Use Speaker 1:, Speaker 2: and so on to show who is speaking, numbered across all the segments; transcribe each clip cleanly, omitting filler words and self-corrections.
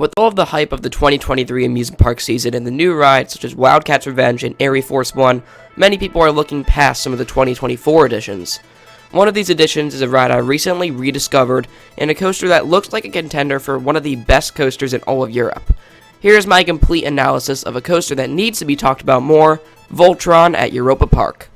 Speaker 1: With all of the hype of the 2023 amusement park season and the new rides such as Wildcats Revenge and Airy Force 1, many people are looking past some of the 2024 editions. One of these additions is a ride I recently rediscovered, and a coaster that looks like a contender for one of the best coasters in all of Europe. Here's my complete analysis of a coaster that needs to be talked about more, Voltron at Europa Park.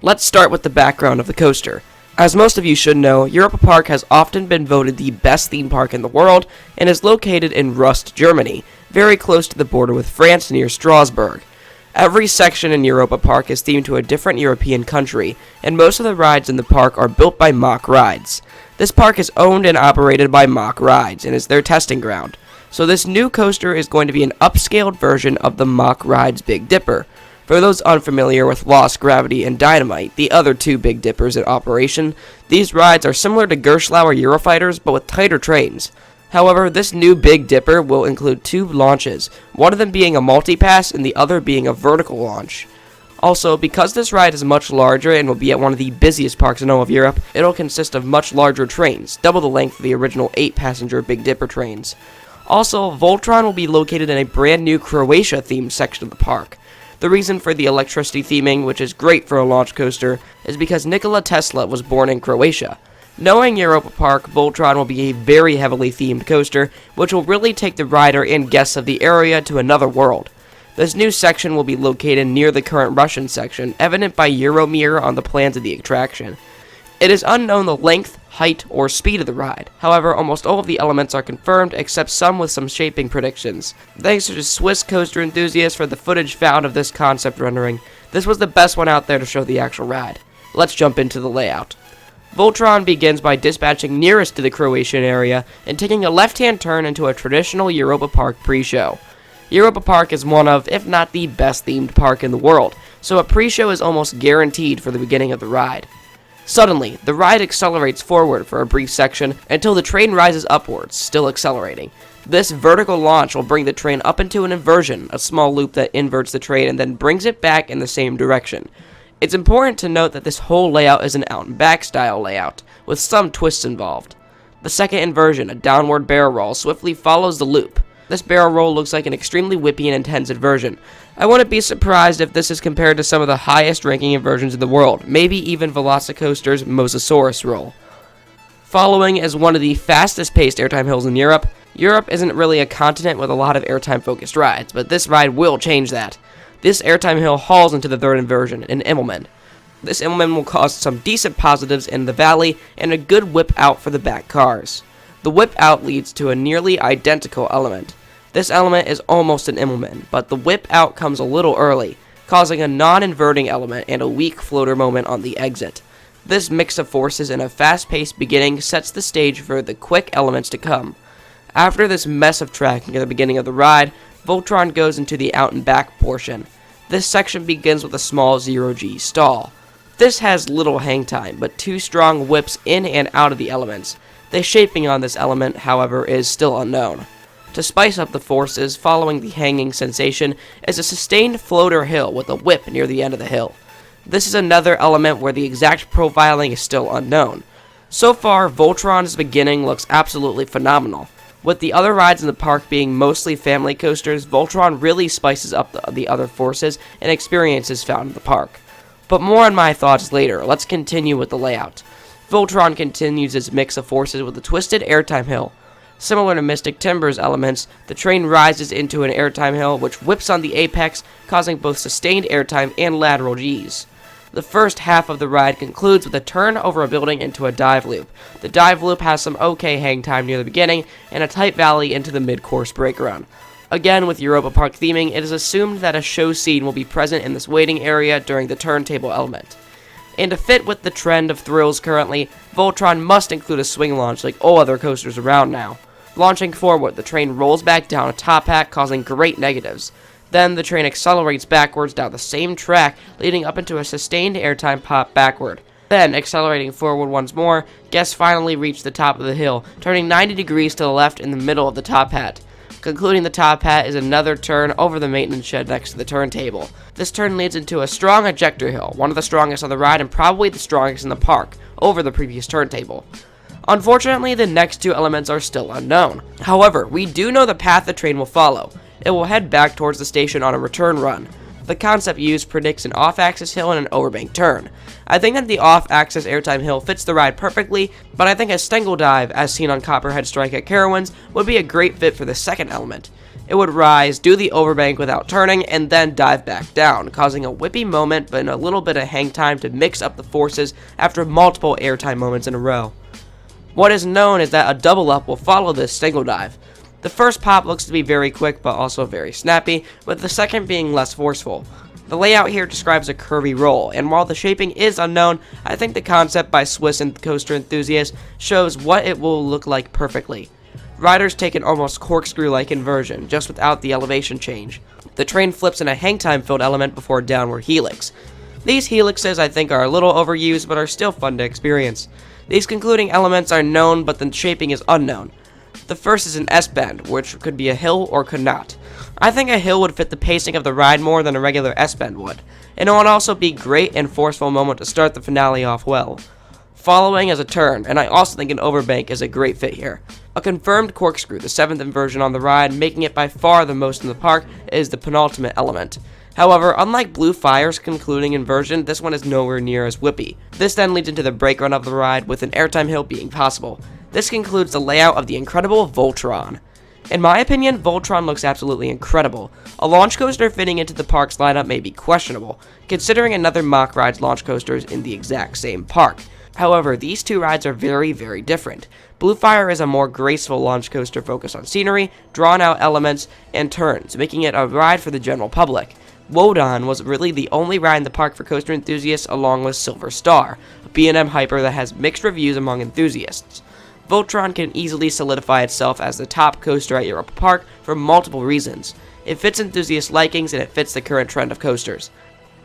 Speaker 1: Let's start with the background of the coaster. As most of you should know, Europa Park has often been voted the best theme park in the world and is located in Rust, Germany, very close to the border with France near Strasbourg. Every section in Europa Park is themed to a different European country, and most of the rides in the park are built by Mach Rides. This park is owned and operated by Mach Rides and is their testing ground. So this new coaster is going to be an upscaled version of the Mach Rides Big Dipper. For those unfamiliar with Lost Gravity and Dynamite, the other two Big Dippers in operation, these rides are similar to Gerstlauer Eurofighters but with tighter trains. However, this new Big Dipper will include two launches, one of them being a multi-pass and the other being a vertical launch. Also, because this ride is much larger and will be at one of the busiest parks in all of Europe, it'll consist of much larger trains, double the length of the original 8-passenger Big Dipper trains. Also, Voltron will be located in a brand new Croatia-themed section of the park. The reason for the electricity theming, which is great for a launch coaster, is because Nikola Tesla was born in Croatia. Knowing Europa Park, Voltron will be a very heavily themed coaster, which will really take the rider and guests of the area to another world. This new section will be located near the current Russian section, evident by Euromir on the plans of the attraction. It is unknown the length, height, or speed of the ride. However, almost all of the elements are confirmed, except some with some shaping predictions. Thanks to Swiss coaster enthusiasts for the footage found of this concept rendering. This was the best one out there to show the actual ride. Let's jump into the layout. Voltron begins by dispatching nearest to the Croatian area and taking a left-hand turn into a traditional Europa Park pre-show. Europa Park is one of, if not the best themed park in the world, so a pre-show is almost guaranteed for the beginning of the ride. Suddenly, the ride accelerates forward for a brief section until the train rises upwards, still accelerating. This vertical launch will bring the train up into an inversion, a small loop that inverts the train and then brings it back in the same direction. It's important to note that this whole layout is an out and back style layout, with some twists involved. The second inversion, a downward barrel roll, swiftly follows the loop. This barrel roll looks like an extremely whippy and intense inversion. I wouldn't be surprised if this is compared to some of the highest ranking inversions in the world, maybe even Velocicoaster's Mosasaurus roll. Following is one of the fastest paced airtime hills in Europe. Europe isn't really a continent with a lot of airtime focused rides, but this ride will change that. This airtime hill hauls into the third inversion, an Immelman. This Immelman will cause some decent positives in the valley and a good whip out for the back cars. The whip out leads to a nearly identical element. This element is almost an Immelman, but the whip out comes a little early, causing a non-inverting element and a weak floater moment on the exit. This mix of forces and a fast-paced beginning sets the stage for the quick elements to come. After this mess of tracking at the beginning of the ride, Voltron goes into the out and back portion. This section begins with a small 0G stall. This has little hang time, but two strong whips in and out of the elements. The shaping on this element, however, is still unknown. To spice up the forces, following the hanging sensation is a sustained floater hill with a whip near the end of the hill. This is another element where the exact profiling is still unknown. So far, Voltron's beginning looks absolutely phenomenal. With the other rides in the park being mostly family coasters, Voltron really spices up the other forces and experiences found in the park. But more on my thoughts later, let's continue with the layout. Voltron continues its mix of forces with a twisted airtime hill. Similar to Mystic Timber's elements, the train rises into an airtime hill which whips on the apex, causing both sustained airtime and lateral Gs. The first half of the ride concludes with a turn over a building into a dive loop. The dive loop has some okay hang time near the beginning, and a tight valley into the mid-course brake run. Again, with Europa Park theming, it is assumed that a show scene will be present in this waiting area during the turntable element. And to fit with the trend of thrills currently, Voltron must include a swing launch like all other coasters around now. Launching forward, the train rolls back down a top hat, causing great negatives. Then the train accelerates backwards down the same track, leading up into a sustained airtime pop backward. Then, accelerating forward once more, guests finally reach the top of the hill, turning 90 degrees to the left in the middle of the top hat. Concluding the top hat is another turn over the maintenance shed next to the turntable. This turn leads into a strong ejector hill, one of the strongest on the ride and probably the strongest in the park, over the previous turntable. Unfortunately, the next two elements are still unknown. However, we do know the path the train will follow. It will head back towards the station on a return run. The concept used predicts an off-axis hill and an overbank turn. I think that the off-axis airtime hill fits the ride perfectly, but I think a Stengel dive, as seen on Copperhead Strike at Carowinds, would be a great fit for the second element. It would rise, do the overbank without turning, and then dive back down, causing a whippy moment but a little bit of hang time to mix up the forces after multiple airtime moments in a row. What is known is that a double up will follow this Stengel dive. The first pop looks to be very quick but also very snappy, with the second being less forceful. The layout here describes a curvy roll, and while the shaping is unknown, I think the concept by Swiss and coaster enthusiasts shows what it will look like perfectly. Riders take an almost corkscrew-like inversion, just without the elevation change. The train flips in a hang time filled element before a downward helix. These helixes I think are a little overused but are still fun to experience. These concluding elements are known but the shaping is unknown. The first is an S-bend, which could be a hill or could not. I think a hill would fit the pacing of the ride more than a regular S-bend would, and it would also be a great and forceful moment to start the finale off well. Following is a turn, and I also think an overbank is a great fit here. A confirmed corkscrew, the seventh inversion on the ride, making it by far the most in the park, is the penultimate element. However, unlike Blue Fire's concluding inversion, this one is nowhere near as whippy. This then leads into the brake run of the ride, with an airtime hill being possible. This concludes the layout of the incredible Voltron. In my opinion, Voltron looks absolutely incredible. A launch coaster fitting into the park's lineup may be questionable, considering another mock ride's launch coasters in the exact same park. However, these two rides are very, very different. Blue Fire is a more graceful launch coaster focused on scenery, drawn-out elements, and turns, making it a ride for the general public. Wodan was really the only ride in the park for coaster enthusiasts along with Silver Star, a B&M hyper that has mixed reviews among enthusiasts. Voltron can easily solidify itself as the top coaster at Europa Park for multiple reasons. It fits enthusiast likings and it fits the current trend of coasters.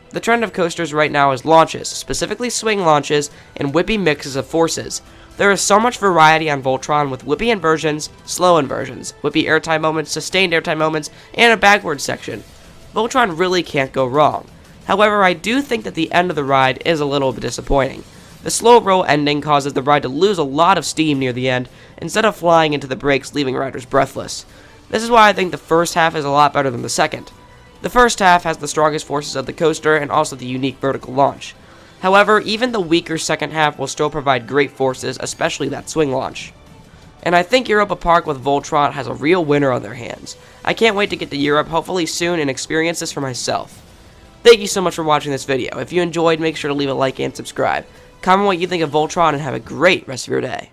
Speaker 1: The trend of coasters right now is launches, specifically swing launches, and whippy mixes of forces. There is so much variety on Voltron with whippy inversions, slow inversions, whippy airtime moments, sustained airtime moments, and a backward section. Voltron really can't go wrong. However, I do think that the end of the ride is a little bit disappointing. The slow roll ending causes the ride to lose a lot of steam near the end, instead of flying into the brakes leaving riders breathless. This is why I think the first half is a lot better than the second. The first half has the strongest forces of the coaster and also the unique vertical launch. However, even the weaker second half will still provide great forces, especially that swing launch. And I think Europa Park with Voltron has a real winner on their hands. I can't wait to get to Europe hopefully soon and experience this for myself. Thank you so much for watching this video. If you enjoyed, make sure to leave a like and subscribe. Comment what you think of Voltron and have a great rest of your day.